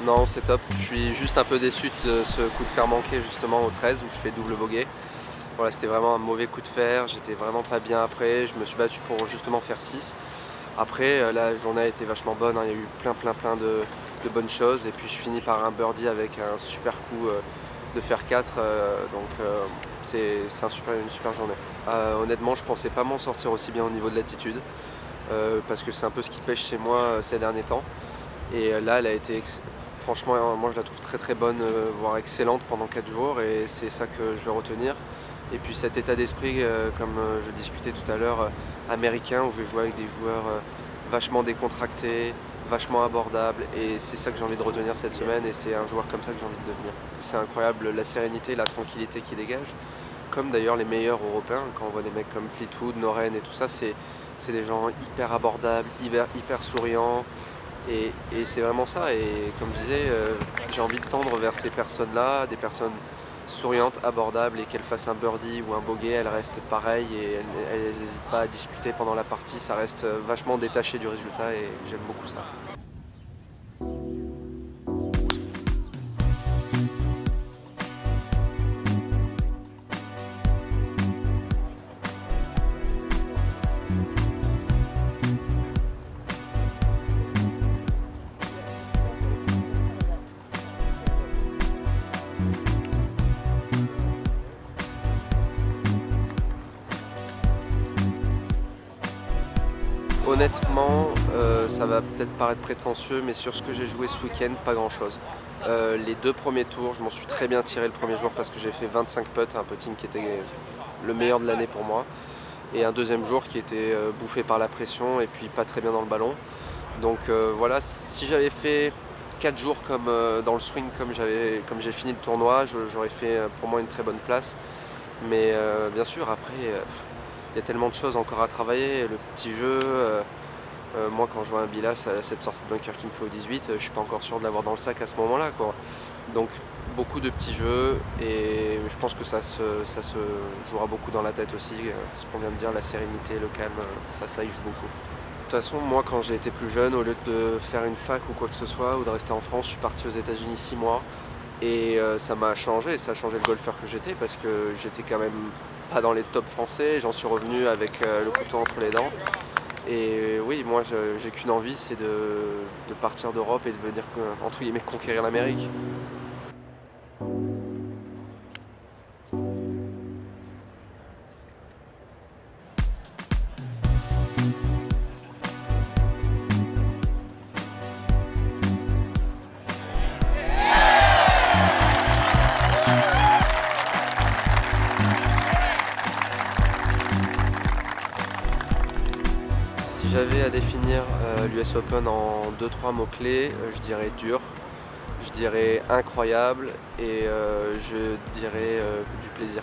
Non, c'est top. Je suis juste un peu déçu de ce coup de fer manqué justement au 13 où je fais double bogey. Voilà, c'était vraiment un mauvais coup de fer, j'étais vraiment pas bien après, je me suis battu pour justement faire 6. Après, la journée a été vachement bonne, hein. Il y a eu plein de bonnes choses et puis je finis par un birdie avec un super coup de fer 4, c'est une super journée. Honnêtement, je pensais pas m'en sortir aussi bien au niveau de l'attitude parce que c'est un peu ce qui pêche chez moi ces derniers temps. Et là, elle a été franchement, moi je la trouve très bonne, voire excellente pendant 4 jours et c'est ça que je vais retenir. Et puis cet état d'esprit, comme je discutais tout à l'heure, américain, où je vais jouer avec des joueurs vachement décontractés, vachement abordables, et c'est ça que j'ai envie de retenir cette semaine, et c'est un joueur comme ça que j'ai envie de devenir. C'est incroyable la sérénité, la tranquillité qui dégage, comme d'ailleurs les meilleurs européens, quand on voit des mecs comme Fleetwood, Noren et tout ça, c'est des gens hyper abordables, hyper souriants, et c'est vraiment ça, et comme je disais, j'ai envie de tendre vers ces personnes-là, des personnes souriantes, abordables, et qu'elles fassent un birdie ou un bogey, elles restent pareilles et elles n'hésitent pas à discuter pendant la partie, ça reste vachement détaché du résultat et j'aime beaucoup ça. Honnêtement, ça va peut-être paraître prétentieux, mais sur ce que j'ai joué ce week-end, pas grand-chose. Les 2 premiers tours, je m'en suis très bien tiré le premier jour parce que j'ai fait 25 putts, un putting qui était le meilleur de l'année pour moi. Et un deuxième jour qui était bouffé par la pression et puis pas très bien dans le ballon. Donc voilà, si j'avais fait 4 jours comme dans le swing comme j'ai fini le tournoi, j'aurais fait pour moi une très bonne place. Mais bien sûr, après, il y a tellement de choses encore à travailler, le petit jeu. Moi, quand je vois un Bilas à cette sortie de bunker qu'il me fait au 18, je suis pas encore sûr de l'avoir dans le sac à ce moment-là, quoi. Donc beaucoup de petits jeux et je pense que ça se jouera beaucoup dans la tête aussi. Ce qu'on vient de dire, la sérénité, le calme, ça y joue beaucoup. De toute façon, moi, quand j'ai été plus jeune, au lieu de faire une fac ou quoi que ce soit, ou de rester en France, je suis parti aux États-Unis 6 mois. Et ça m'a changé, ça a changé le golfeur que j'étais parce que j'étais quand même pas dans les tops français, j'en suis revenu avec le couteau entre les dents. Et oui, moi j'ai qu'une envie, c'est de partir d'Europe et de venir entre guillemets conquérir l'Amérique. Si j'avais à définir l'US Open en 2-3 mots-clés, je dirais dur, je dirais incroyable et je dirais du plaisir.